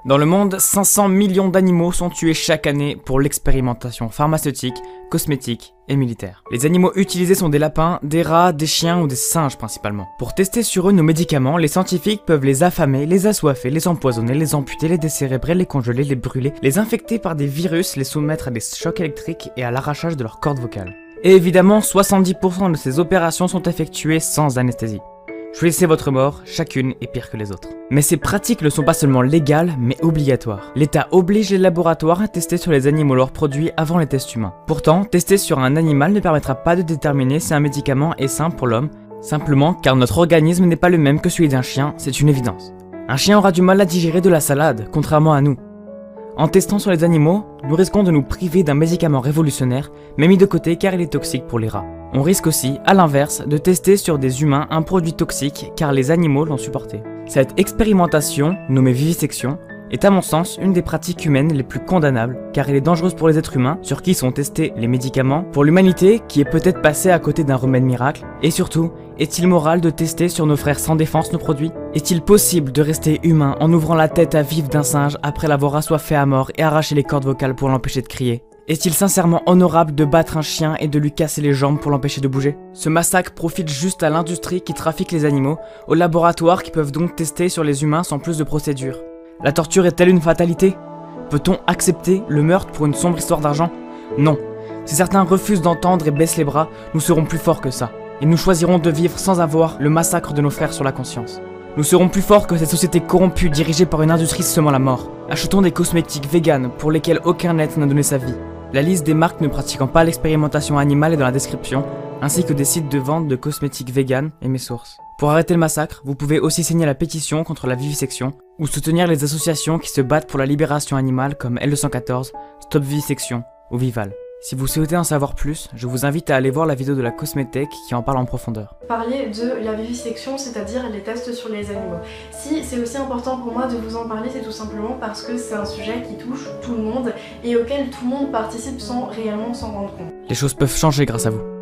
Dans le monde, 500 millions d'animaux sont tués chaque année pour l'expérimentation pharmaceutique, cosmétique et militaire. Les animaux utilisés sont des lapins, des rats, des chiens ou des singes principalement. Pour tester sur eux nos médicaments, les scientifiques peuvent les affamer, les assoiffer, les empoisonner, les amputer, les décérébrer, les congeler, les brûler, les infecter par des virus, les soumettre à des chocs électriques et à l'arrachage de leurs cordes vocales. Et évidemment, 70% de ces opérations sont effectuées sans anesthésie. Choisissez votre mort, chacune est pire que les autres. Mais ces pratiques ne sont pas seulement légales, mais obligatoires. L'État oblige les laboratoires à tester sur les animaux leurs produits avant les tests humains. Pourtant, tester sur un animal ne permettra pas de déterminer si un médicament est sain pour l'homme, simplement car notre organisme n'est pas le même que celui d'un chien, c'est une évidence. Un chien aura du mal à digérer de la salade, contrairement à nous. En testant sur les animaux, nous risquons de nous priver d'un médicament révolutionnaire, mais mis de côté car il est toxique pour les rats. On risque aussi, à l'inverse, de tester sur des humains un produit toxique car les animaux l'ont supporté. Cette expérimentation, nommée vivisection, est à mon sens une des pratiques humaines les plus condamnables car elle est dangereuse pour les êtres humains sur qui sont testés les médicaments, pour l'humanité qui est peut-être passée à côté d'un remède miracle, et surtout, est-il moral de tester sur nos frères sans défense nos produits? Est-il possible de rester humain en ouvrant la tête à vif d'un singe après l'avoir assoiffé à mort et arraché les cordes vocales pour l'empêcher de crier? Est-il sincèrement honorable de battre un chien et de lui casser les jambes pour l'empêcher de bouger? Ce massacre profite juste à l'industrie qui trafique les animaux, aux laboratoires qui peuvent donc tester sur les humains sans plus de procédures. La torture est-elle une fatalité? Peut-on accepter le meurtre pour une sombre histoire d'argent? Non. Si certains refusent d'entendre et baissent les bras, nous serons plus forts que ça. Et nous choisirons de vivre sans avoir le massacre de nos frères sur la conscience. Nous serons plus forts que cette société corrompue dirigée par une industrie semant la mort. Achetons des cosmétiques véganes pour lesquels aucun être n'a donné sa vie. La liste des marques ne pratiquant pas l'expérimentation animale est dans la description, ainsi que des sites de vente de cosmétiques véganes et mes sources. Pour arrêter le massacre, vous pouvez aussi signer la pétition contre la vivisection ou soutenir les associations qui se battent pour la libération animale comme L214, Stop Vivisection ou Vival. Si vous souhaitez en savoir plus, je vous invite à aller voir la vidéo de la Cosmétech qui en parle en profondeur. Parler de la vivisection, c'est-à-dire les tests sur les animaux. Si c'est aussi important pour moi de vous en parler, c'est tout simplement parce que c'est un sujet qui touche tout le monde et auquel tout le monde participe sans réellement s'en rendre compte. Les choses peuvent changer grâce à vous.